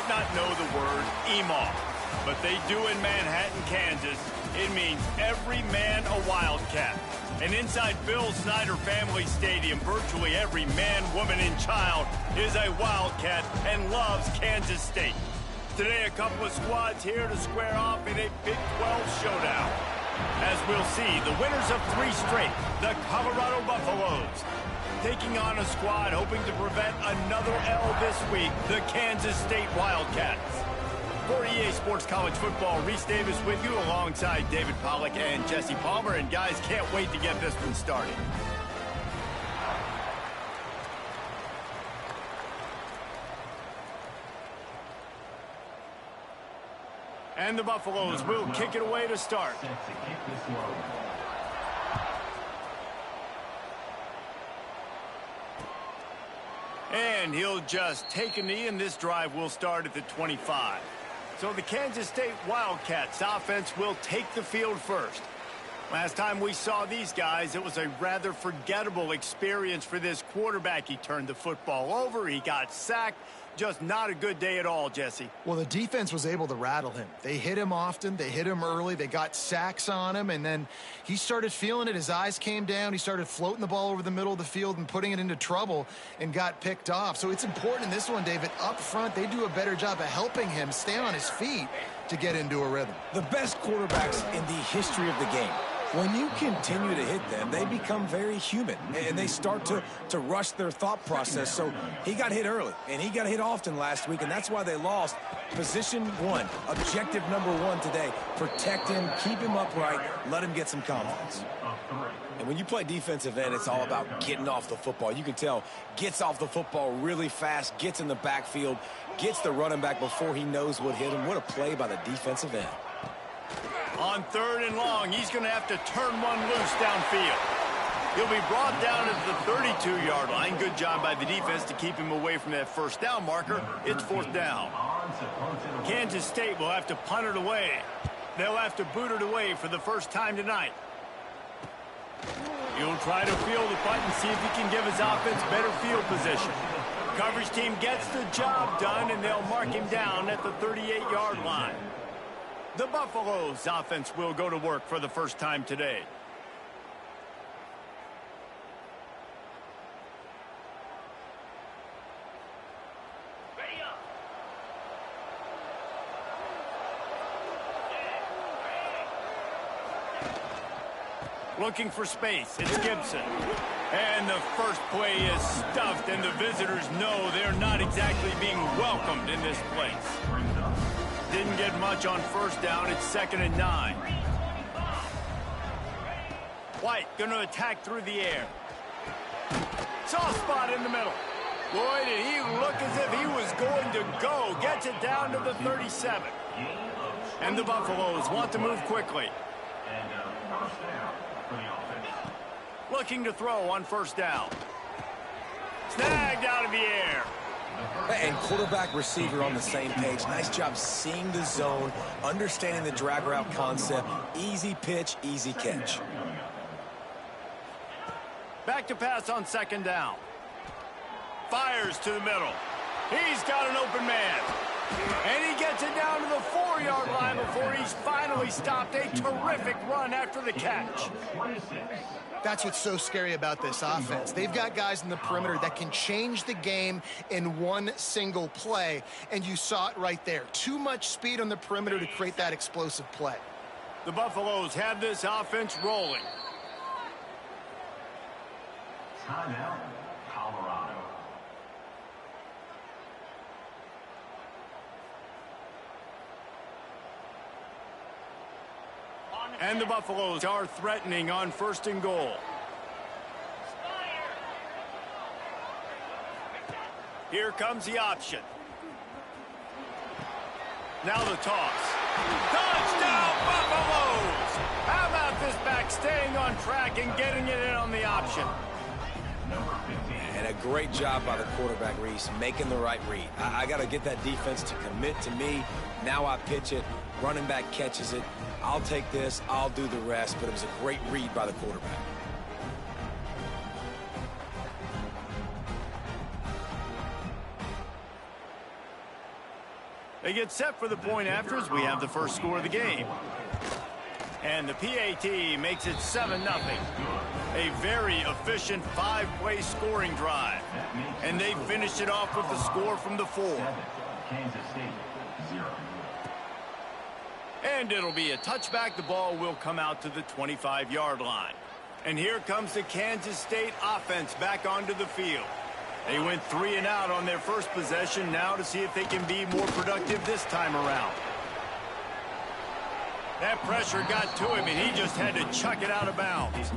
might not know the word EMAW, but they do in Manhattan, Kansas. It means every man a Wildcat. And inside Bill Snyder Family Stadium, virtually every man, woman, and child is a Wildcat and loves Kansas State. Today, a couple of squads here to square off in a Big 12 showdown. As we'll see, the winners of 3 straight, the Colorado Buffaloes, taking on a squad hoping to prevent another L this week, the Kansas State Wildcats. For EA Sports College Football, Reese Davis with you alongside David Pollack and Jesse Palmer. And guys, can't wait to get this one started. And the Buffaloes will kick it away to start. And he'll just take a knee, and this drive will start at the 25. So the Kansas State Wildcats offense will take the field first. Last time we saw these guys, it was a rather forgettable experience for this quarterback. He turned the football over, he got sacked. Just not a good day at all, Jesse. Well, the defense was able to rattle him. They hit him often, they hit him early, they got sacks on him, and then he started feeling it. His eyes came down, he started floating the ball over the middle of the field and putting it into trouble and got picked off. So it's important in this one, David, up front, they do a better job of helping him stay on his feet to get into a rhythm. The best quarterbacks in the history of the game, when you continue to hit them, they become very human, and they start to rush their thought process. So he got hit early, and he got hit often last week, and that's why they lost. Position 1, objective number 1 today. Protect him, keep him upright, let him get some confidence. And when you play defensive end, it's all about getting off the football. You can tell, gets off the football really fast, gets in the backfield, gets the running back before he knows what hit him. What a play by the defensive end. On 3rd and long, he's going to have to turn one loose downfield. He'll be brought down at the 32-yard line. Good job by the defense to keep him away from that first down marker. It's 4th down. Kansas State will have to punt it away. They'll have to boot it away for the first time tonight. He'll try to field the punt and see if he can give his offense better field position. Coverage team gets the job done, and they'll mark him down at the 38-yard line. The Buffaloes offense will go to work for the first time today. Looking for space, it's Gibson. And the first play is stuffed, and the visitors know they're not exactly being welcomed in this place. Didn't get much on 1st down. It's 2nd and 9. White going to attack through the air. Soft spot in the middle. Boy, did he look as if he was going to go. Gets it down to the 37. And the Buffaloes want to move quickly. Looking to throw on 1st down. Snagged out of the air. And quarterback receiver on the same page. Nice job seeing the zone, understanding the drag route concept. Easy pitch, easy catch. Back to pass on 2nd down. Fires to the middle. He's got an open man. And he gets it down to the 4-yard line before he's finally stopped. A terrific run after the catch. That's what's so scary about this offense. They've got guys in the perimeter that can change the game in one single play, and you saw it right there. Too much speed on the perimeter to create that explosive play. The Buffaloes have this offense rolling. Timeout, Colorado. And the Buffaloes are threatening on 1st and goal. Here comes the option. Now the toss. Touchdown, Buffaloes! How about this back staying on track and getting it in on the option? And a great job by the quarterback, Reese, making the right read. I got to get that defense to commit to me. Now I pitch it. Running back catches it. I'll take this. I'll do the rest. But it was a great read by the quarterback. They get set for the point after as we have the first score of the game. And the PAT makes it 7-0. A very efficient 5-play scoring drive. And they finish it off with the score from the 4. Kansas State, 0. And it'll be a touchback. The ball will come out to the 25-yard line. And here comes the Kansas State offense back onto the field. They went 3 and out on their first possession. Now to see if they can be more productive this time around. That pressure got to him, and he just had to chuck it out of bounds.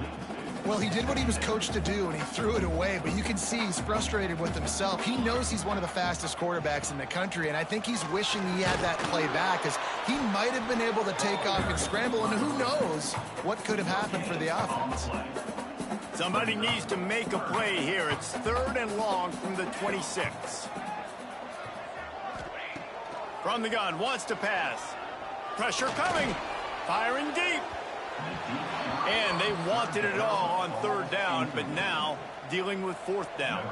Well, he did what he was coached to do, and he threw it away. But you can see he's frustrated with himself. He knows he's one of the fastest quarterbacks in the country, and I think he's wishing he had that play back, because he might have been able to take off and scramble, and who knows what could have happened for the offense. Somebody needs to make a play here. It's 3rd and long from the 26. From the gun, wants to pass. Pressure coming. Firing deep. And they wanted it all on 3rd down, but now dealing with 4th down.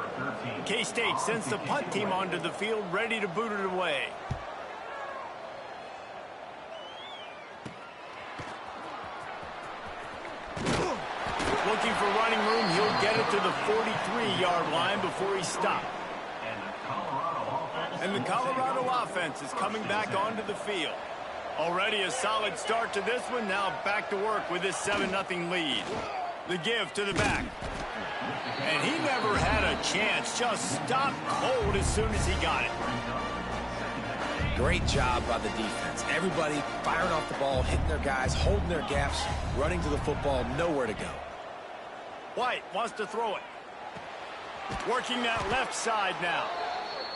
K-State sends the punt team onto the field, ready to boot it away. Looking for running room, he'll get it to the 43-yard line before he stopped. And the Colorado offense is coming back onto the field. Already a solid start to this one. Now back to work with this 7-0 lead. The give to the back. And he never had a chance. Just stopped cold as soon as he got it. Great job by the defense. Everybody firing off the ball, hitting their guys, holding their gaps, running to the football, nowhere to go. White wants to throw it. Working that left side now.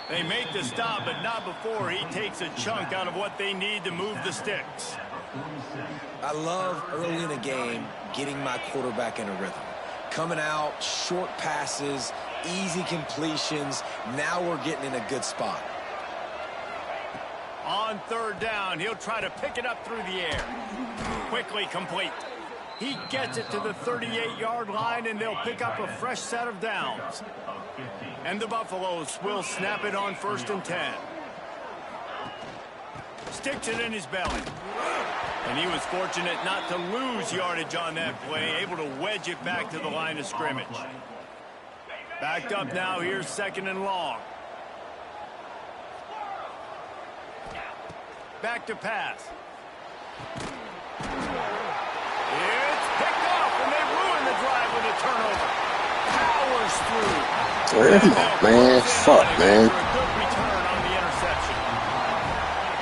They make the stop, but not before he takes a chunk out of what they need to move the sticks. I love early in a game getting my quarterback in a rhythm. Coming out, short passes, easy completions. Now we're getting in a good spot. On 3rd down, he'll try to pick it up through the air. Quickly complete. He gets it to the 38-yard line, and they'll pick up a fresh set of downs. And the Buffaloes will snap it on 1st and 10. Sticks it in his belly. And he was fortunate not to lose yardage on that play, able to wedge it back to the line of scrimmage. Backed up now, here's 2nd and long. Back to pass. It's picked off, and they ruin the drive with a turnover. Powers through. Man, fuck, man. Good return on the interception.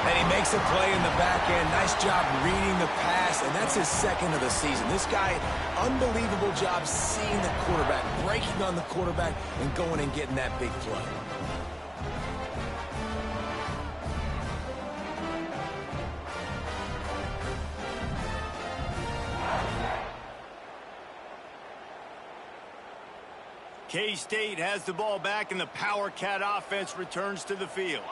And he makes a play in the back end. Nice job reading the pass, and that's his 2nd of the season. This guy, unbelievable job seeing the quarterback, breaking on the quarterback, and going and getting that big play. K-State has the ball back, and the Power Cat offense returns to the field.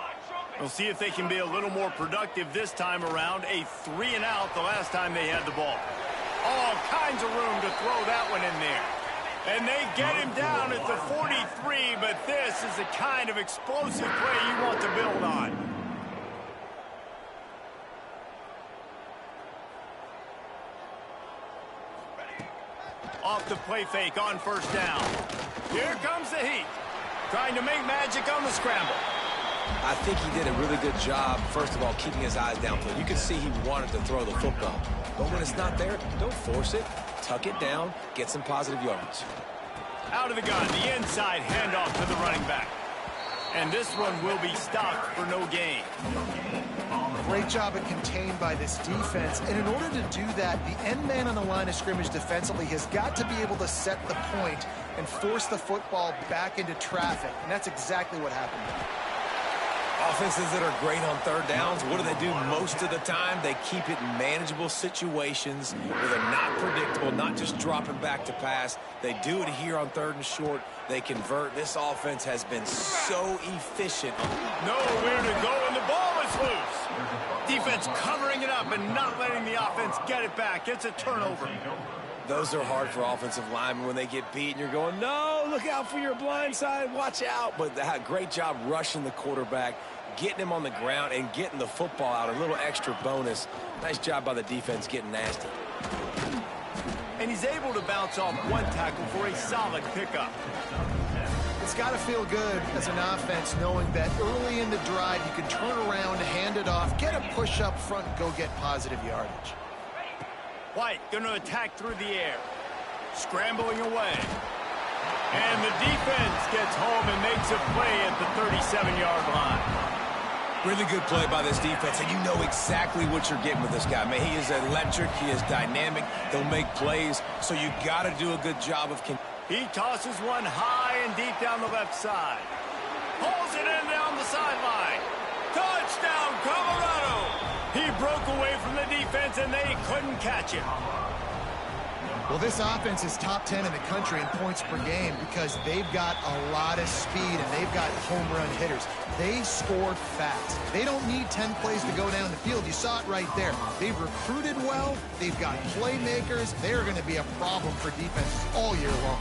We'll see if they can be a little more productive this time around. A 3 and out the last time they had the ball. All kinds of room to throw that one in there. And they get him down at the 43, but this is the kind of explosive play you want to build on. Off the play fake on 1st down. Here comes the heat. Trying to make magic on the scramble. I think he did a really good job, first of all, keeping his eyes downfield. You can see he wanted to throw the football. But when it's not there, don't force it. Tuck it down. Get some positive yards. Out of the gun, the inside handoff to the running back. And this one will be stopped for no gain. Great job at contained by this defense. And in order to do that, the end man on the line of scrimmage defensively has got to be able to set the point and force the football back into traffic. And that's exactly what happened. Offenses that are great on 3rd downs, what do? Most of the time? They keep it in manageable situations where they're not predictable, not just dropping back to pass. They do it here on 3rd and short. They convert. This offense has been so efficient. Nowhere to go, and the ball is loose. Defense covering it up and not letting the offense get it back. It's a turnover. Those are hard for offensive linemen when they get beat and you're going, no, look out for your blind side, watch out. But great job rushing the quarterback, getting him on the ground and getting the football out. A little extra bonus. Nice job by the defense getting nasty. And he's able to bounce off one tackle for a solid pickup. It's got to feel good as an offense knowing that early in the drive you can turn around, hand it off, get a push up front, and go get positive yardage. White going to attack through the air. Scrambling away. And the defense gets home and makes a play at the 37-yard line. Really good play by this defense, and you know exactly what you're getting with this guy. Man, he is electric. He is dynamic. He'll make plays, so you got to do a good job of... He tosses one high and deep down the left side. Pulls it in down the sideline. Touchdown, Colorado! He broke away from the defense, and they couldn't catch him. Well, this offense is top 10 in the country in points per game because they've got a lot of speed and they've got home run hitters. They score fast. They don't need 10 plays to go down the field. You saw it right there. They've recruited well. They've got playmakers. They're going to be a problem for defenses all year long.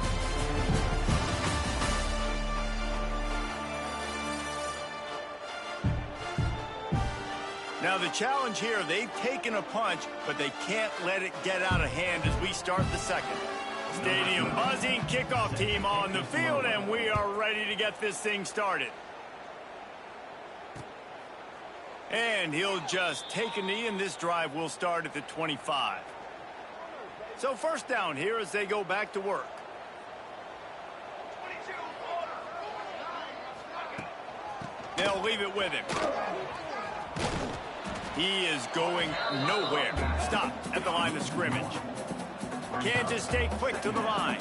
Now the challenge here, they've taken a punch, but they can't let it get out of hand as we start the second. Stadium buzzing, kickoff team on the field, and we are ready to get this thing started. And he'll just take a knee, and this drive will start at the 25. So first down here as they go back to work. They'll leave it with him. He is going nowhere. Stopped at the line of scrimmage. Kansas State quick to the line.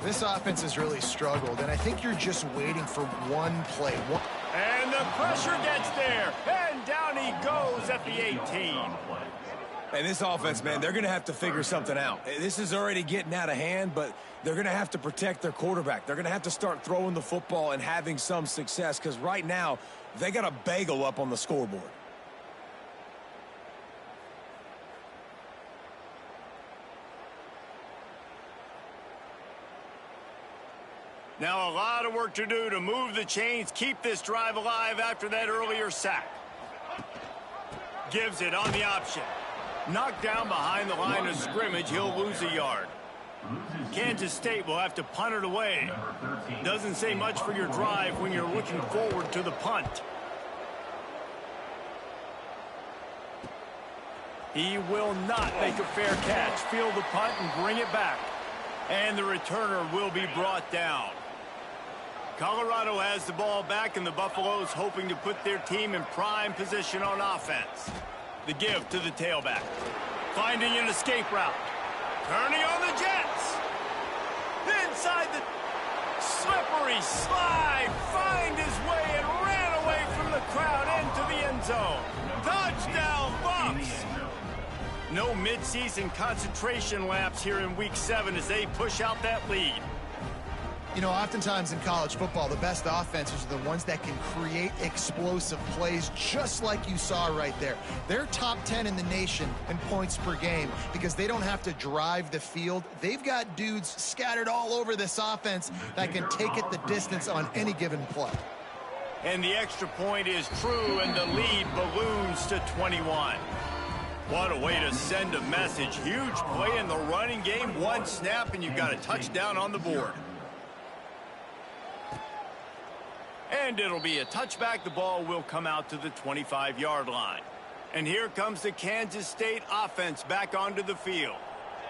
This offense has really struggled, and I think you're just waiting for one play. And the pressure gets there. And down he goes at the 18. And this offense, man, they're going to have to figure something out. This is already getting out of hand, but they're going to have to protect their quarterback. They're going to have to start throwing the football and having some success because right now they got a bagel up on the scoreboard. Now a lot of work to do to move the chains, keep this drive alive after that earlier sack. Gives it on the option. Knocked down behind the line of scrimmage, he'll lose a yard. Kansas State will have to punt it away. Doesn't say much for your drive when you're looking forward to the punt. He will not make a fair catch. Field the punt and bring it back. And the returner will be brought down. Colorado has the ball back, and the Buffaloes hoping to put their team in prime position on offense. The give to the tailback. Finding an escape route. Turning on the Jets. Inside the slippery slide. Find his way and ran away from the crowd into the end zone. Touchdown, Bucs. No midseason concentration laps here in Week 7 as they push out that lead. You know, oftentimes in college football, the best offenses are the ones that can create explosive plays just like you saw right there. They're top 10 in the nation in points per game because they don't have to drive the field. They've got dudes scattered all over this offense that can take it the distance on any given play. And the extra point is true, and the lead balloons to 21. What a way to send a message. Huge play in the running game. One snap, and you've got a touchdown on the board. And it'll be a touchback. The ball will come out to the 25-yard line. And here comes the Kansas State offense back onto the field.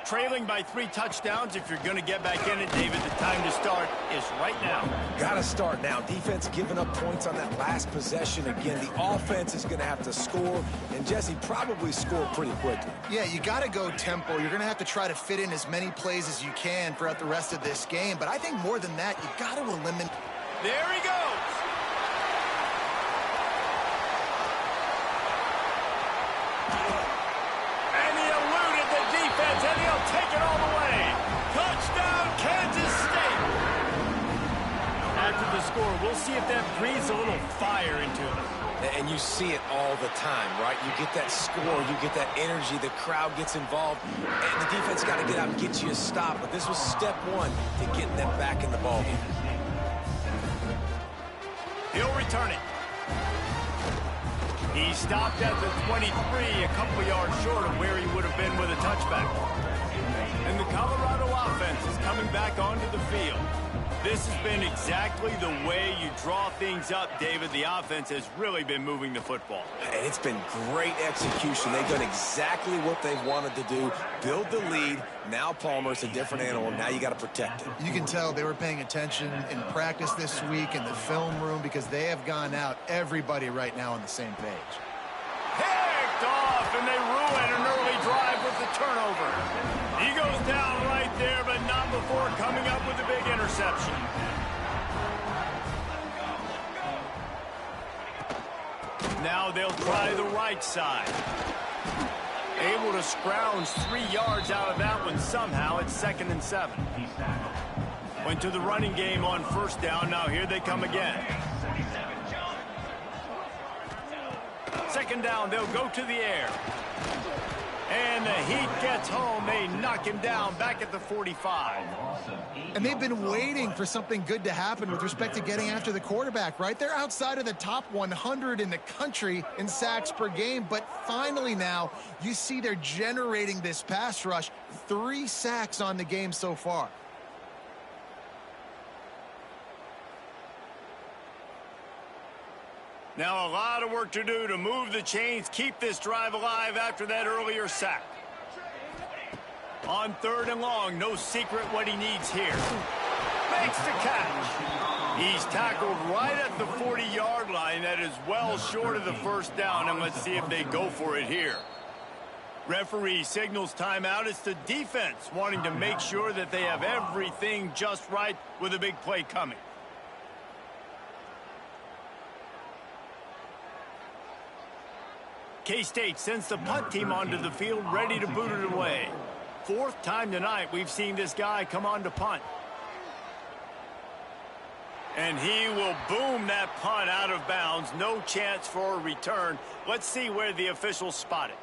Trailing by 3 touchdowns. If you're going to get back in it, David, the time to start is right now. Got to start now. Defense giving up points on that last possession again. The offense is going to have to score, and Jesse probably score pretty quickly. Yeah, you got to go tempo. You're going to have to try to fit in as many plays as you can throughout the rest of this game. But I think more than that, you got to eliminate. There he goes. And he eluded the defense, and he'll take it all the way. Touchdown, Kansas State. After the score, we'll see if that breathes a little fire into them. And you see it all the time, right? You get that score, you get that energy, the crowd gets involved, and the defense got to get out and get you a stop. But this was step one to getting them back in the ballgame. He'll return it. He stopped at the 23, a couple yards short of where he would have been with a touchback. And the Colorado offense is coming back onto the field. This has been exactly the way you draw things up, David. The offense has really been moving the football. And it's been great execution. They've done exactly what they've wanted to do. Build the lead. Now Palmer's a different animal. Now you got to protect it. You can tell they were paying attention in practice this week in the film room because they have gone out, everybody right now on the same page. Picked off, and they ruin an early drive with the turnover. He goes down right there, but not before coming up with a big interception. Now they'll try the right side. Able to scrounge 3 yards out of that one somehow. It's 2nd and 7. Went to the running game on first down. Now here they come again. 2nd down, they'll go to the air. And the Heat gets home. They knock him down back at the 45. And they've been waiting for something good to happen with respect to getting after the quarterback, right? They're outside of the top 100 in the country in sacks per game. But finally now, you see they're generating this pass rush. 3 sacks on the game so far. Now a lot of work to do to move the chains, keep this drive alive after that earlier sack. On 3rd and long, no secret what he needs here. Makes the catch. He's tackled right at the 40-yard line. That is well short of the first down, and let's see if they go for it here. Referee signals timeout. It's the defense wanting to make sure that they have everything just right with a big play coming. K-State sends the punt team onto the field, ready to boot it away. 4th time tonight we've seen this guy come on to punt. And he will boom that punt out of bounds. No chance for a return. Let's see where the officials spot it.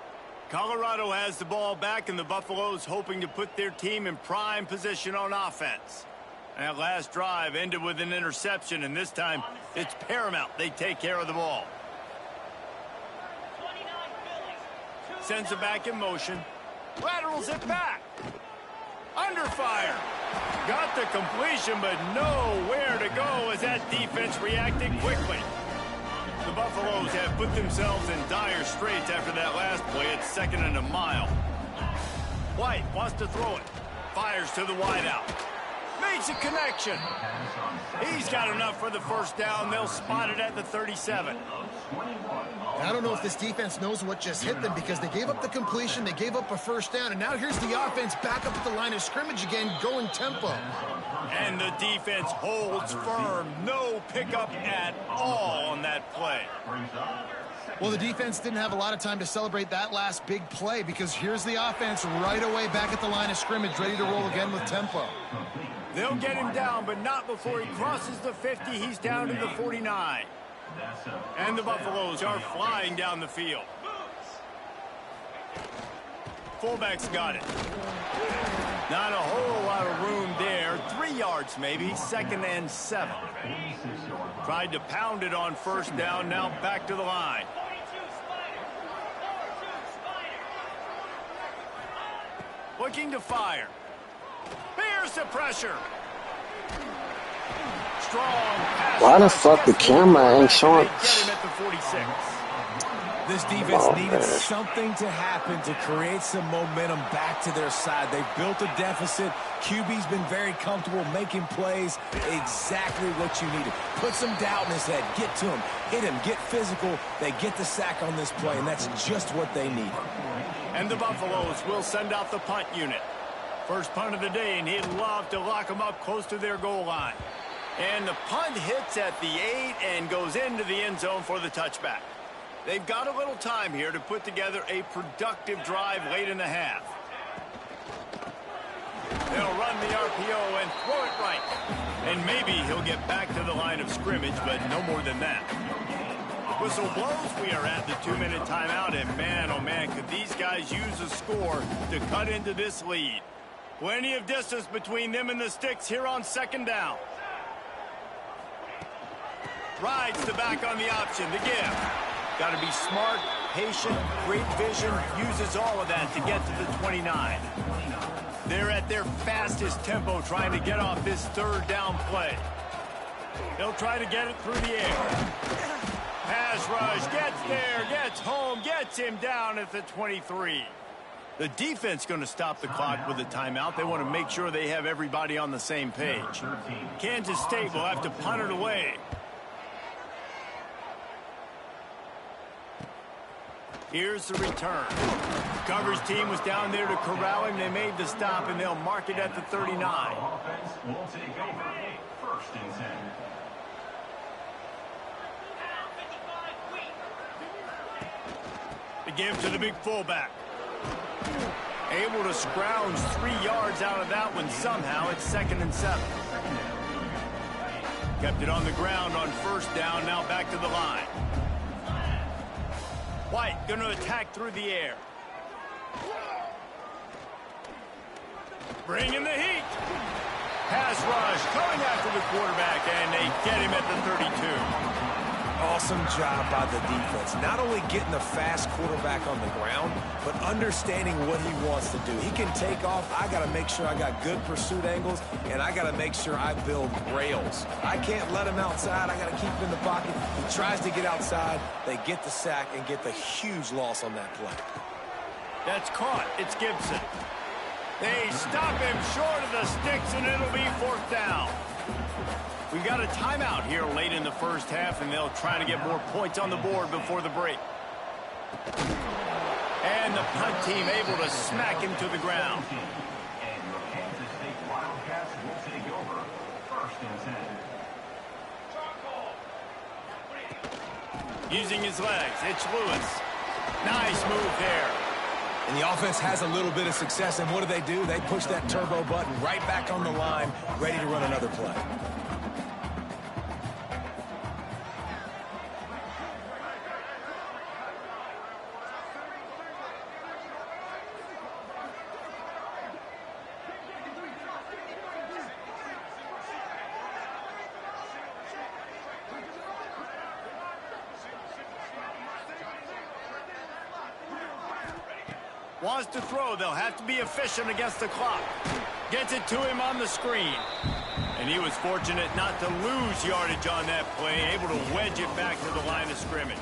Colorado has the ball back, and the Buffaloes hoping to put their team in prime position on offense. That last drive ended with an interception, and this time it's paramount they take care of the ball. Sends it back in motion. Laterals it back. Under fire. Got the completion, but nowhere to go as that defense reacted quickly. The Buffaloes have put themselves in dire straits after that last play. It's 2nd and a mile. White wants to throw it. Fires to the wideout. Makes a connection. He's got enough for the first down. They'll spot it at the 37. I don't know if this defense knows what just hit them because they gave up the completion, they gave up a first down, and now here's the offense back up at the line of scrimmage again, going tempo. And the defense holds firm. No pickup at all on that play. Well, the defense didn't have a lot of time to celebrate that last big play because here's the offense right away back at the line of scrimmage, ready to roll again with tempo. They'll get him down, but not before he crosses the 50. He's down to the 49. And the Buffaloes are flying down the field. Fullback's got it. Not a whole lot of room there. 3 yards maybe. 2nd and 7. Tried to pound it on first down. Now back to the line. Looking to fire. Here's the pressure. Strong pass. Why the fuck the camera ain't showing? Get him at the 46. This defense needed something to happen to create some momentum back to their side. They built a deficit. QB's been very comfortable making plays. Exactly what you needed. Put some doubt in his head. Get to him. Hit him. Get physical. They get the sack on this play, and that's just what they need. And the Buffaloes will send out the punt unit. First punt of the day, and he'd love to lock them up close to their goal line. And the punt hits at the 8 and goes into the end zone for the touchback. They've got a little time here to put together a productive drive late in the half. They'll run the RPO and throw it right. And maybe he'll get back to the line of scrimmage, but no more than that. Whistle blows. We are at the 2-minute timeout, and man, oh man, could these guys use a score to cut into this lead. Plenty of distance between them and the sticks here on 2nd down. Rides the back on the option, the give. Got to be smart, patient, great vision, uses all of that to get to the 29. They're at their fastest tempo trying to get off this third down play. They'll try to get it through the air. Pass rush, gets there, gets home, gets him down at the 23. The defense going to stop the clock with a timeout. They want to make sure they have everybody on the same page. Kansas State will have to punt it away. Here's the return. Coverage team was down there to corral him. They made the stop, and they'll mark it at the 39. Offense will take over. First and 10. The give to the big fullback. Able to scrounge 3 yards out of that one somehow. It's 2nd and 7. Kept it on the ground on first down. Now back to the line. White going to attack through the air. Bringing the heat. Pass rush coming after the quarterback, and they get him at the 32. Awesome job by the defense. Not only getting the fast quarterback on the ground, but understanding what he wants to do. He can take off. I got to make sure I got good pursuit angles, and I got to make sure I build rails. I can't let him outside. I got to keep him in the pocket. He tries to get outside. They get the sack and get the huge loss on that play. That's caught. It's Gibson. They stop him short of the sticks, and it'll be 4th down. We've got a timeout here late in the first half, and they'll try to get more points on the board before the break. And the punt team able to smack him to the ground. And your Kansas State Wildcats will take over. First and 10. Using his legs, it's Lewis. Nice move there. And the offense has a little bit of success, and what do? They push that turbo button right back on the line, ready to run another play. Wants to throw. They'll have to be efficient against the clock. Gets it to him on the screen. And he was fortunate not to lose yardage on that play, able to wedge it back to the line of scrimmage.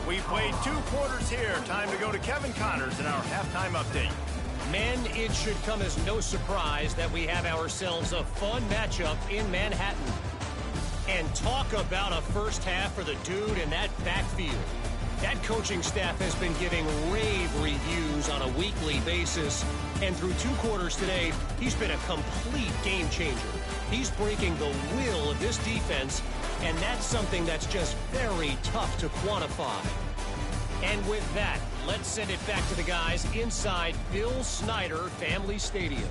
We played 2 quarters here. Time to go to Kevin Connors in our halftime update. Men, it should come as no surprise that we have ourselves a fun matchup in Manhattan. And talk about a first half for the dude in that backfield. That coaching staff has been giving rave reviews on a weekly basis. And through 2 quarters today, he's been a complete game changer. He's breaking the will of this defense, and that's something that's just very tough to quantify. And with that, let's send it back to the guys inside Bill Snyder Family Stadium.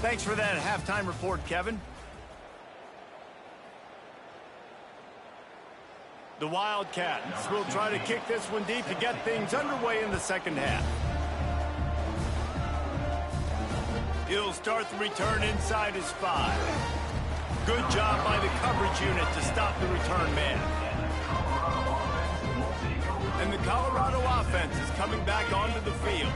Thanks for that halftime report, Kevin. The Wildcats will try to kick this one deep to get things underway in the second half. He'll start the return inside his 5. Good job by the coverage unit to stop the return man. And the Colorado offense is coming back onto the field.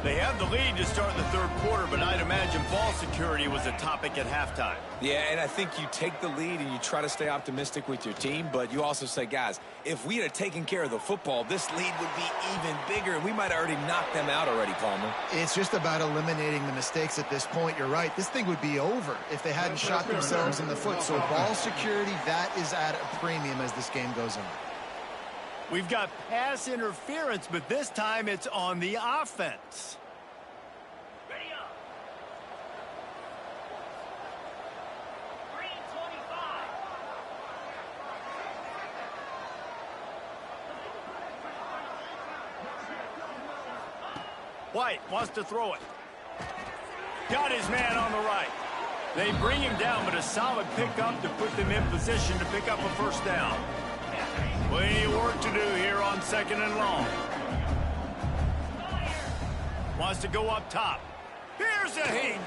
They have the lead to start the 3rd quarter, but I'd imagine ball security was a topic at halftime. Yeah, and I think you take the lead and you try to stay optimistic with your team, but you also say, guys, if we had taken care of the football, this lead would be even bigger, and we might have already knocked them out already, Palmer. It's just about eliminating the mistakes at this point. You're right. This thing would be over if they hadn't shot themselves in the foot. So ball security, that is at a premium as this game goes on. We've got pass interference, but this time it's on the offense. Ready up. Green 25. White wants to throw it. Got his man on the right. They bring him down, but a solid pickup to put them in position to pick up a first down. Plenty of work to do here on 2nd and long. Wants to go up top. Here's a heat.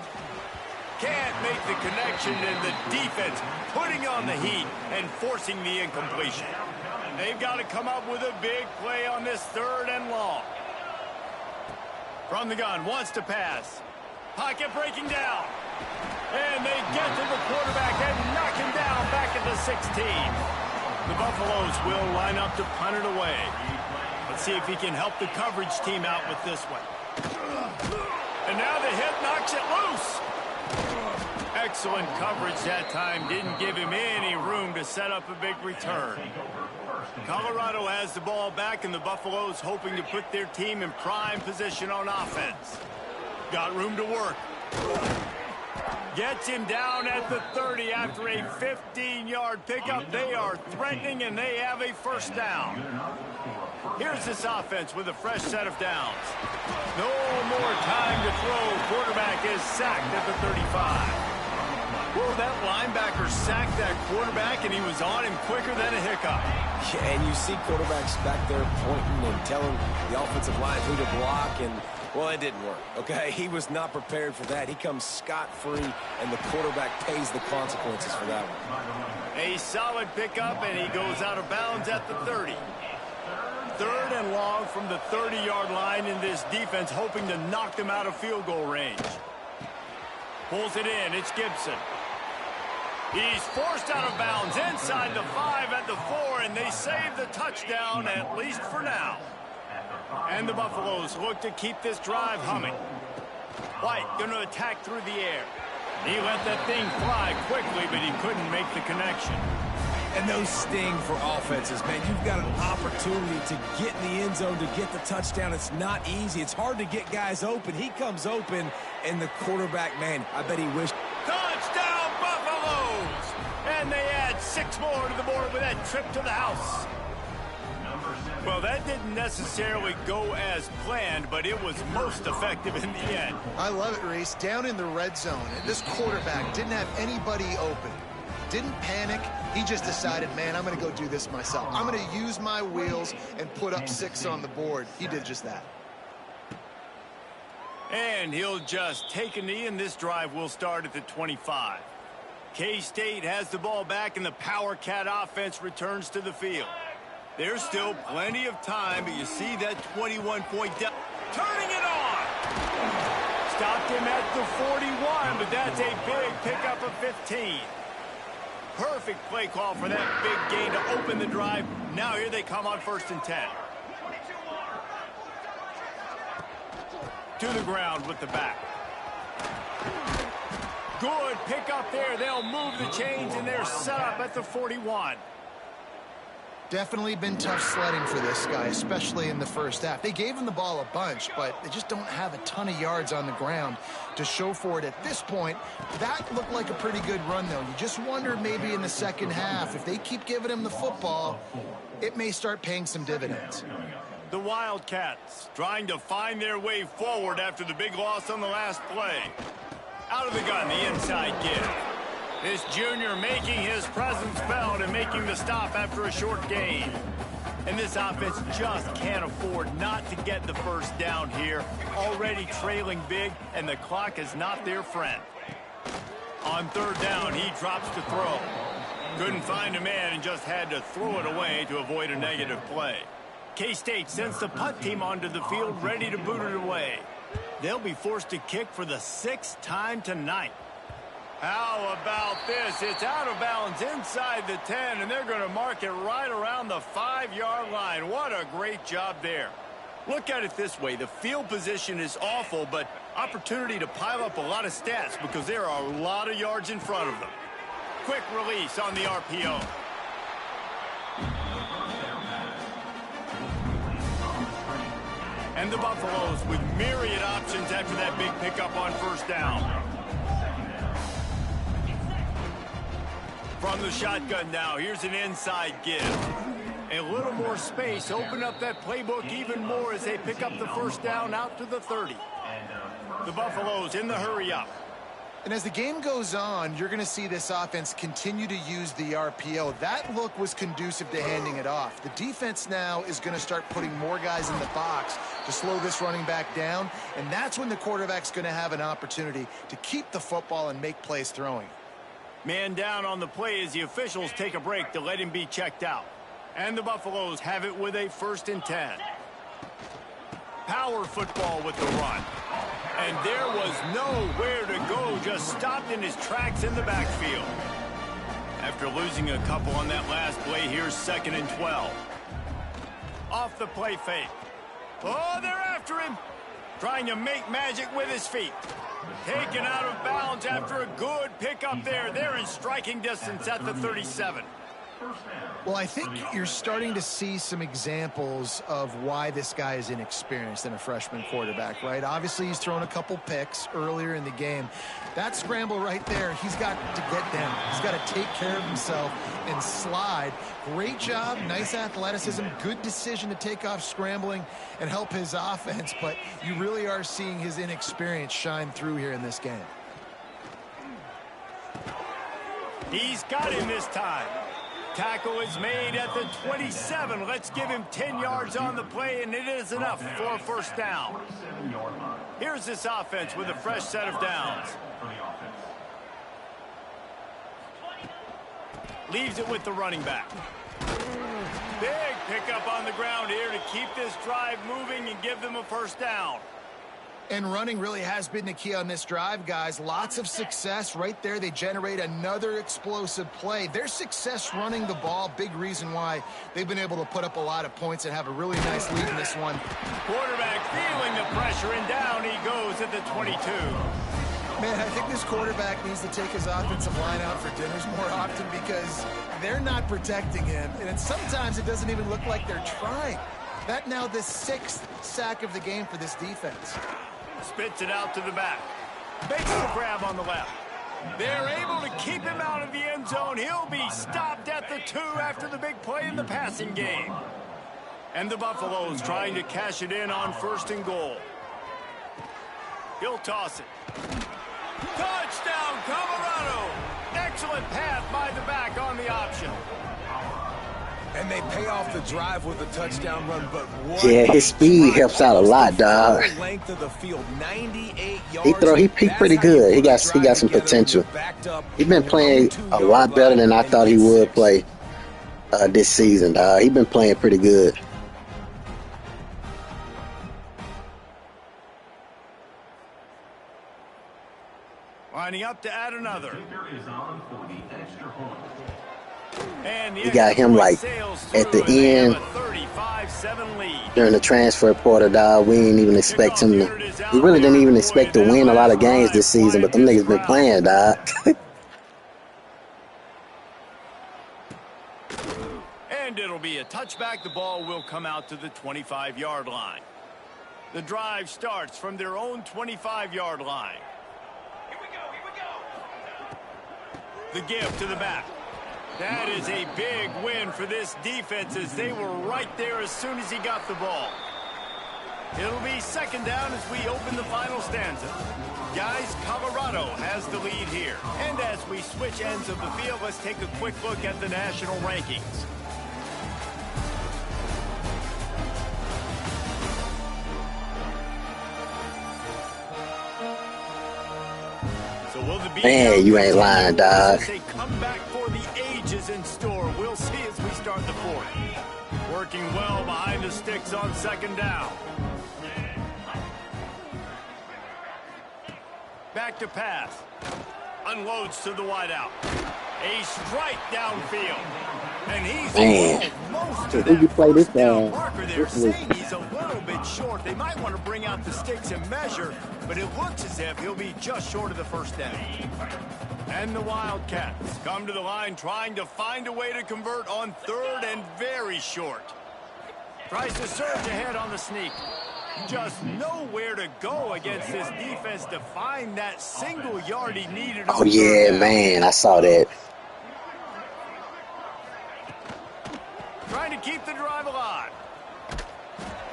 Can't make the connection, and the defense putting on the heat and forcing the incompletion. They've got to come up with a big play on this 3rd and long. From the gun, wants to pass. Pocket breaking down. And they get to the quarterback and knock him down back at the 16. The Buffaloes will line up to punt it away. Let's see if he can help the coverage team out with this one. And now the hit knocks it loose. Excellent coverage that time. Didn't give him any room to set up a big return. Colorado has the ball back, and the Buffaloes hoping to put their team in prime position on offense. Got room to work. Gets him down at the 30 after a 15-yard pickup. They are threatening, and they have a first down. Here's this offense with a fresh set of downs. No more time to throw. Quarterback is sacked at the 35. Well, that linebacker sacked that quarterback, and he was on him quicker than a hiccup. Yeah, and you see quarterbacks back there pointing and telling the offensive line who to block, and, well, it didn't work, okay? He was not prepared for that. He comes scot-free, and the quarterback pays the consequences for that one. A solid pickup, and he goes out of bounds at the 30. 3rd and long from the 30-yard line, in this defense hoping to knock them out of field goal range. Pulls it in. It's Gibson. He's forced out of bounds inside the 5 at the 4, and they save the touchdown, at least for now. And the Buffaloes look to keep this drive humming. White going to attack through the air. He let that thing fly quickly, but he couldn't make the connection. And those sting for offenses, man. You've got an opportunity to get in the end zone, to get the touchdown. It's not easy. It's hard to get guys open. He comes open, and the quarterback, man, I bet he wished. Touchdown, Buffaloes! And they add 6 more to the board with that trip to the house. Well, that didn't necessarily go as planned, but it was most effective in the end. I love it, Reese. Down in the red zone, and this quarterback didn't have anybody open. Didn't panic. He just decided, man, I'm going to go do this myself. I'm going to use my wheels and put up 6 on the board. He did just that. And he'll just take a knee, and this drive will start at the 25. K-State has the ball back, and the Power Cat offense returns to the field. There's still plenty of time, but you see that 21-point down. Turning it on! Stopped him at the 41, but that's a big pickup of 15. Perfect play call for that big gain to open the drive. Now here they come on 1st and 10. To the ground with the back. Good pickup there. They'll move the chains, and they're set up at the 41. Definitely been tough sledding for this guy, especially in the first half. They gave him the ball a bunch, but they just don't have a ton of yards on the ground to show for it at this point. That looked like a pretty good run, though. You just wonder maybe in the second half, if they keep giving him the football, it may start paying some dividends. The Wildcats trying to find their way forward after the big loss on the last play. Out of the gun, the inside give. This junior making his presence felt and making the stop after a short gain. And this offense just can't afford not to get the first down here. Already trailing big, and the clock is not their friend. On 3rd down, he drops to throw. Couldn't find a man and just had to throw it away to avoid a negative play. K-State sends the punt team onto the field, ready to boot it away. They'll be forced to kick for the 6th time tonight. How about this? It's out of bounds inside the 10, and they're going to mark it right around the 5-yard line. What a great job there. Look at it this way. The field position is awful, but opportunity to pile up a lot of stats because there are a lot of yards in front of them. Quick release on the RPO. And the Buffaloes with myriad options after that big pickup on 1st down. From the shotgun now, here's an inside give. A little more space, open up that playbook even more as they pick up the 1st down out to the 30. The Buffaloes in the hurry up. And as the game goes on, you're going to see this offense continue to use the RPO. That look was conducive to handing it off. The defense now is going to start putting more guys in the box to slow this running back down, and that's when the quarterback's going to have an opportunity to keep the football and make plays throwing. Man down on the play as the officials take a break to let him be checked out. And the Buffaloes have it with a 1st and 10. Power football with the run. And there was nowhere to go, just stopped in his tracks in the backfield. After losing a couple on that last play, here's 2nd and 12. Off the play fake. Oh, they're after him. Trying to make magic with his feet. Taken out of bounds after a good pickup there. They're in striking distance at the 37. Well, I think you're starting to see some examples of why this guy is inexperienced in a freshman quarterback, right? Obviously, he's thrown a couple picks earlier in the game. That scramble right there, he's got to get down. He's got to take care of himself and slide. Great job, nice athleticism, good decision to take off scrambling and help his offense, but you really are seeing his inexperience shine through here in this game. He's got him this time. Tackle is made at the 27. Let's give him 10 yards on the play, and it is enough for a 1st down. Here's this offense with a fresh set of downs. Leaves it with the running back. Big pickup on the ground here to keep this drive moving and give them a 1st down. And running really has been the key on this drive, guys. Lots of success right there. They generate another explosive play. Their success running the ball, big reason why they've been able to put up a lot of points and have a really nice lead in this one. Quarterback feeling the pressure, and down he goes at the 22. Man, I think this quarterback needs to take his offensive line out for dinners more often because they're not protecting him. And sometimes it doesn't even look like they're trying. That now the 6th sack of the game for this defense. Spits it out to the back. Makes the grab on the left. They're able to keep him out of the end zone. He'll be stopped at the 2 after the big play in the passing game. And the Buffaloes trying to cash it in on 1st and goal. He'll toss it. Touchdown, Colorado! Excellent pass by the back on the option. And they pay off the drive with a touchdown run, but Yeah, his speed helps out a lot, dog. Length of the field, 98 He peaked pretty good. He got some potential. He's been playing a lot better than I thought he would play this season, dog. He's been playing pretty good. Lining up to add another. And We got him like at the end during the transfer portal, dog. We didn't even expect him to. We really didn't even expect to win a lot of games this season, but them niggas been playing, dog. And it'll be a touchback. The ball will come out to the 25-yard line. The drive starts from their own 25-yard line. Here we go. The give to the back. That is a big win for this defense as they were right there as soon as he got the ball. It'll be 2nd down as we open the final stanza. Guys, Colorado has the lead here. And as we switch ends of the field, let's take a quick look at the national rankings. So will the Man, you ain't lying, dog. A comeback for the ages in store. We'll see as we start the 4th. Working well behind the sticks on 2nd down. Back to pass. Unloads to the wideout. A strike downfield. And he's almost to Who you play this down down? marker there, saying he's a little bit short. They might want to bring out the sticks and measure, but it looks as if he'll be just short of the 1st down. And the Wildcats come to the line trying to find a way to convert on 3rd and very short. Tries to surge ahead on the sneak. Just nowhere to go against this defense to find that single yard he needed. Oh, yeah, man. I saw that. Trying to keep the drive alive.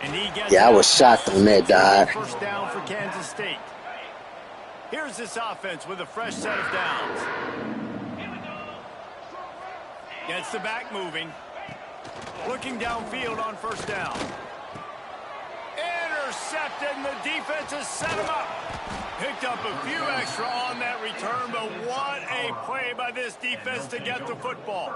And he gets Yeah, I was shocked on that, dog. 1st down for Kansas State. Here's this offense with a fresh set of downs. Gets the back moving. Looking downfield on first down. Intercepted, and the defense has set him up. Picked up a few extra on that return, but what a play by this defense to get the football.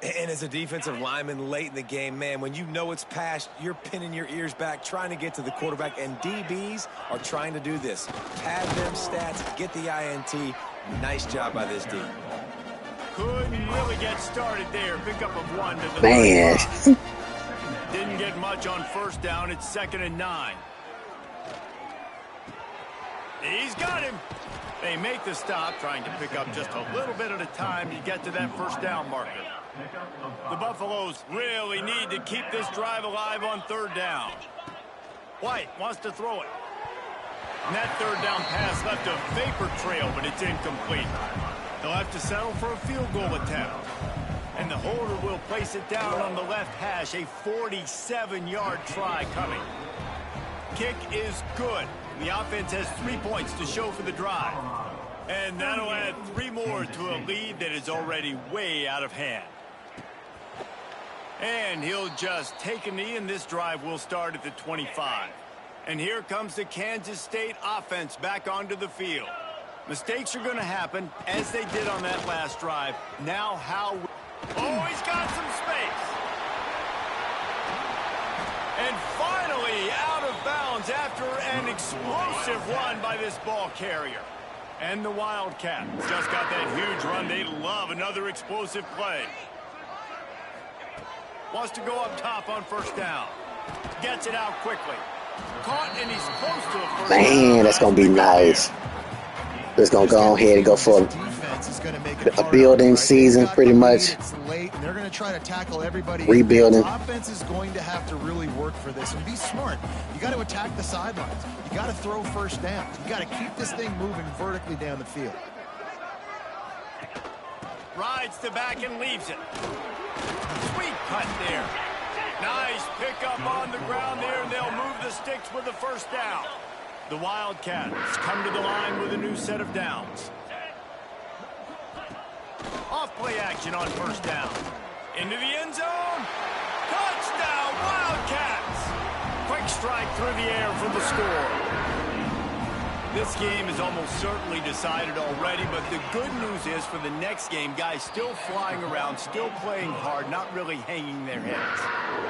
And as a defensive lineman late in the game, man, when you know it's passed, you're pinning your ears back, trying to get to the quarterback, and DBs are trying to do this. Pad them stats, get the INT. Nice job by this D. Couldn't really get started there. Pickup of 1 to the Man. 35. Didn't get much on first down. It's 2nd and 9. He's got him. They make the stop, trying to pick up just a little bit at a time to get to that first down marker. The Buffaloes really need to keep this drive alive on 3rd down. White wants to throw it. And that 3rd down pass left a vapor trail, but it's incomplete. They'll have to settle for a field goal attempt. And the holder will place it down on the left hash. A 47-yard try coming. Kick is good. The offense has 3 points to show for the drive. And that'll add 3 more to a lead that is already way out of hand. And he'll just take a knee, and this drive will start at the 25. And here comes the Kansas State offense back onto the field. Mistakes are going to happen, as they did on that last drive. Now how... Oh, he's got some space. And finally out of bounds after an explosive run by this ball carrier. And the Wildcats just got that huge run. They love another explosive play. Wants to go up top on first down. Gets it out quickly. Caught, and he's close to a first down. Man, that's going to be nice. Just going to go ahead and go for a building season, pretty much. It's late, and they're going to try to tackle everybody. Rebuilding. The offense is going to have to really work for this and be smart. You got to attack the sidelines. You got to throw first down. You got to keep this thing moving vertically down the field. Rides the back and leaves it. Sweet cut there. Nice pickup on the ground there, and they'll move the sticks with the first down. The Wildcats come to the line with a new set of downs. Off play action on first down. Into the end zone. Touchdown, Wildcats! Quick strike through the air for the score. This game is almost certainly decided already, but the good news is for the next game, guys still flying around, still playing hard, not really hanging their heads.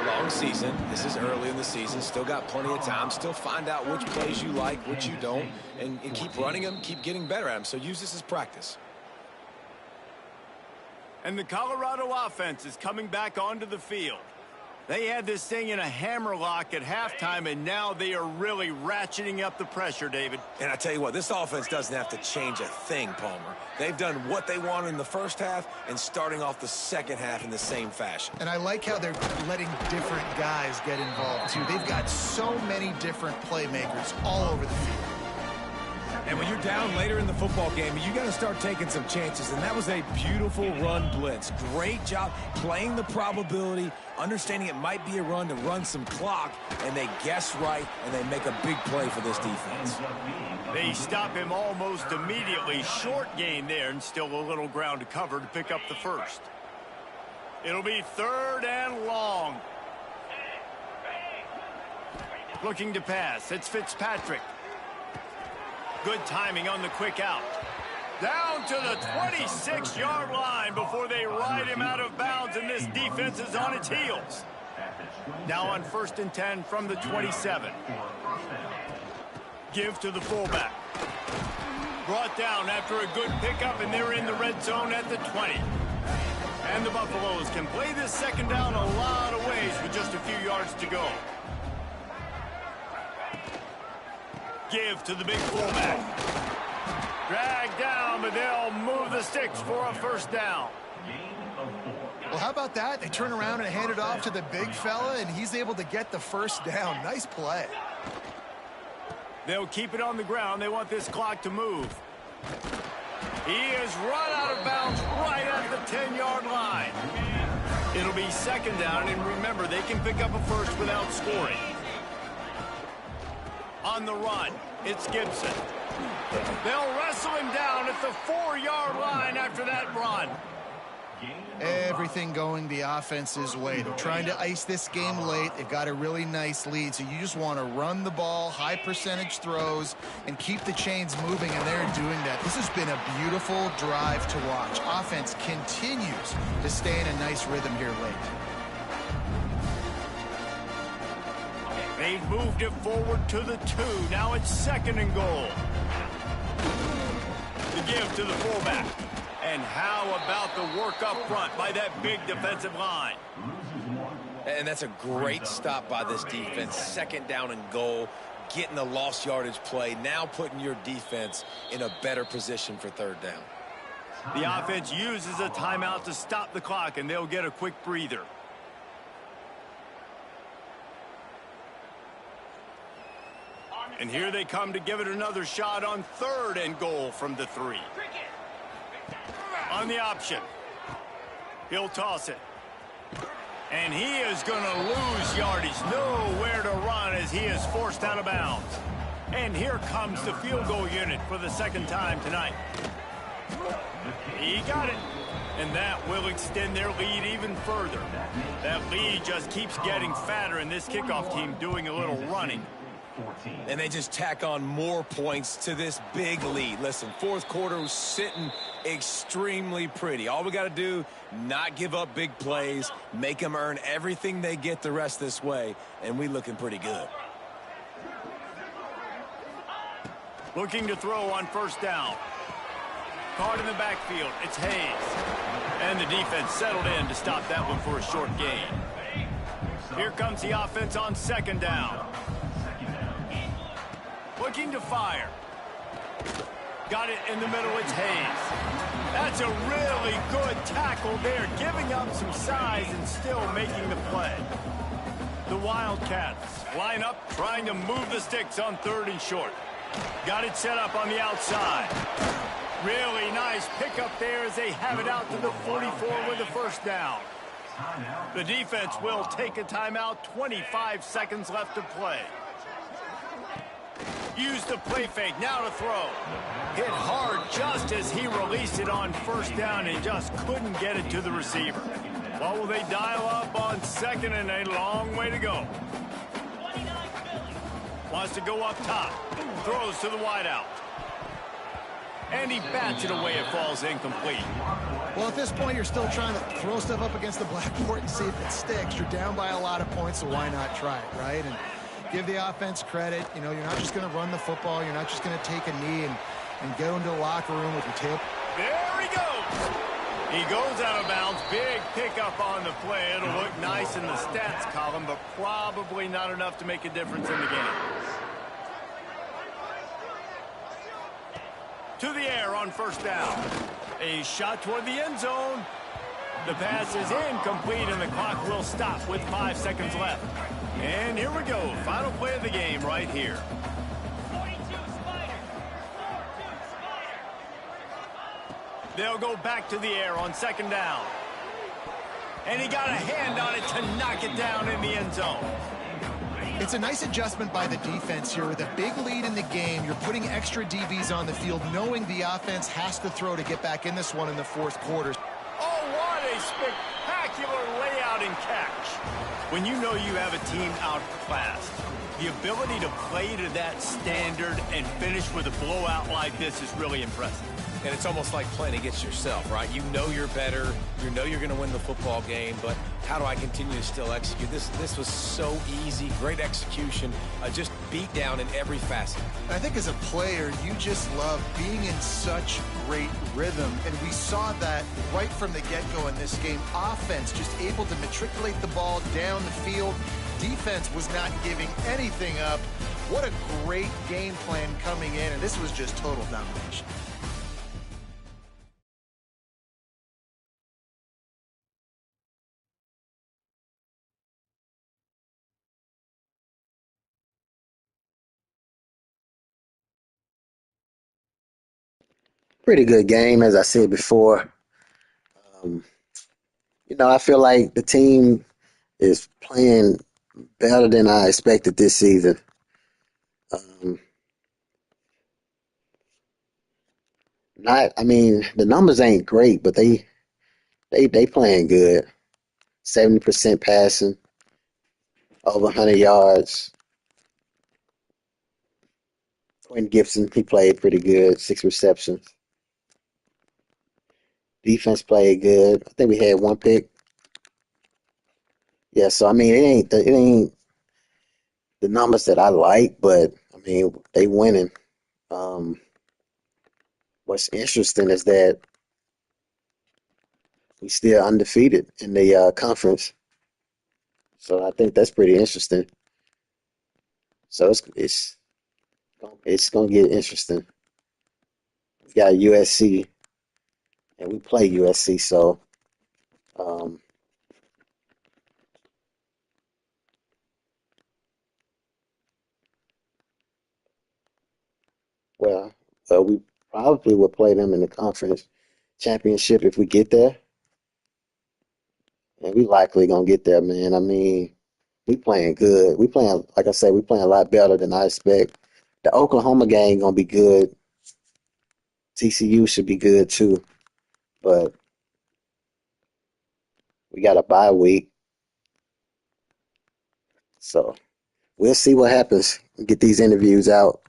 Long season. This is early in the season. Still got plenty of time. Still find out which plays you like, which you don't, and keep running them, keep getting better at them. So use this as practice. And the Colorado offense is coming back onto the field. They had this thing in a hammerlock at halftime, and now they are really ratcheting up the pressure, David. And I tell you what, this offense doesn't have to change a thing, Palmer. They've done what they wanted in the first half and starting off the second half in the same fashion. And I like how they're letting different guys get involved, too. They've got so many different playmakers all over the field. And when you're down later in the football game, you got to start taking some chances. And that was a beautiful run blitz. Great job playing the probability, understanding it might be a run to run some clock, and they guess right, and they make a big play for this defense. They stop him almost immediately. Short gain there, and still a little ground to cover to pick up the first. It'll be 3rd and long. Looking to pass. It's Fitzpatrick. Good timing on the quick out. Down to the 26-yard line before they ride him out of bounds, and this defense is on its heels. Now on 1st and 10 from the 27. Give to the fullback. Brought down after a good pickup, and they're in the red zone at the 20. And the Buffaloes can play this second down a lot of ways with just a few yards to go. Give to the big fullback. Drag down, but they'll move the sticks for a first down. Well, how about that? They turn around and hand it off to the big fella, and he's able to get the first down. Nice play. They'll keep it on the ground. They want this clock to move. He has run out of bounds right at the 10-yard line. It'll be second down, and remember, they can pick up a first without scoring. On the run, it's Gibson. They'll wrestle him down at the 4-yard line after that run. Everything going the offense's way. They're trying to ice this game late. They've got a really nice lead, so you just want to run the ball, high percentage throws, and keep the chains moving, and they're doing that. This has been a beautiful drive to watch. Offense continues to stay in a nice rhythm here late. They've moved it forward to the 2. Now it's 2nd and goal. The give to the fullback. And how about the work up front by that big defensive line? And that's a great stop by this defense. 2nd down and goal, getting the lost yardage play, now putting your defense in a better position for 3rd down. The offense uses a timeout to stop the clock, and they'll get a quick breather. And here they come to give it another shot on 3rd and goal from the 3. On the option. He'll toss it. And he is going to lose yardage. Nowhere to run as he is forced out of bounds. And here comes the field goal unit for the 2nd time tonight. He got it. And that will extend their lead even further. That lead just keeps getting fatter, and this kickoff team doing a little running. And they just tack on more points to this big lead. Listen, 4th quarter was sitting extremely pretty. All we got to do, not give up big plays, make them earn everything they get the rest this way, and we looking pretty good. Looking to throw on 1st down. Card in the backfield. It's Hayes. And the defense settled in to stop that one for a short gain. Here comes the offense on 2nd down. Looking to fire. Got it in the middle. It's Hayes. That's a really good tackle there, giving up some size and still making the play. The Wildcats line up, trying to move the sticks on 3rd and short. Got it set up on the outside. Really nice pickup there as they have it out to the 44 with the 1st down. The defense will take a timeout. 25 seconds left to play. Use the play fake, now to throw. Hit hard just as he released it on 1st down and just couldn't get it to the receiver. What will they dial up on 2nd and a long way to go? Wants to go up top. Throws to the wideout. And he bats it away. It falls incomplete. Well, at this point, you're still trying to throw stuff up against the blackboard and see if it sticks. You're down by a lot of points, so why not try it, right? And give the offense credit. You know, you're not just going to run the football. You're not just going to take a knee and go into the locker room with your tail. There he goes. He goes out of bounds. Big pickup on the play. It'll look nice in the stats column, but probably not enough to make a difference in the game. To the air on 1st down. A shot toward the end zone. The pass is incomplete, and the clock will stop with 5 seconds left. And here we go. Final play of the game right here. They'll go back to the air on 2nd down. And he got a hand on it to knock it down in the end zone. It's a nice adjustment by the defense here. With a big lead in the game, you're putting extra DBs on the field, knowing the offense has to throw to get back in this one in the 4th quarter. Oh, what a spectacular layout and catch. When you know you have a team outclassed, the ability to play to that standard and finish with a blowout like this is really impressive. And it's almost like playing against yourself, right? You know you're better. You know you're going to win the football game, but how do I continue to still execute? This was so easy. Great execution. Just beat down in every facet. I think as a player, you just love being in such great rhythm, and we saw that right from the get-go in this game. Offense just able to matriculate the ball down the field. Defense was not giving anything up. What a great game plan coming in, and this was just total domination. Pretty good game, as I said before. Um, I feel like the team is playing better than I expected this season. Um, the numbers ain't great, but they playing good. 70% passing, over 100 yards. Quinn Gibson, he played pretty good, 6 receptions. Defense played good. I think we had 1 pick. Yeah, so I mean, it ain't the numbers that I like, but I mean, they winning. Um, what's interesting is that we still undefeated in the conference. So I think that's pretty interesting. So it's gonna get interesting. We got USC and we play USC, so um, well, we probably will play them in the conference championship if we get there, and we likely gonna get there, man. I mean, we playing good. We playing, like I said, we playing a lot better than I expect. The Oklahoma game gonna be good. TCU should be good too, but we got a bye week, so we'll see what happens. Get these interviews out.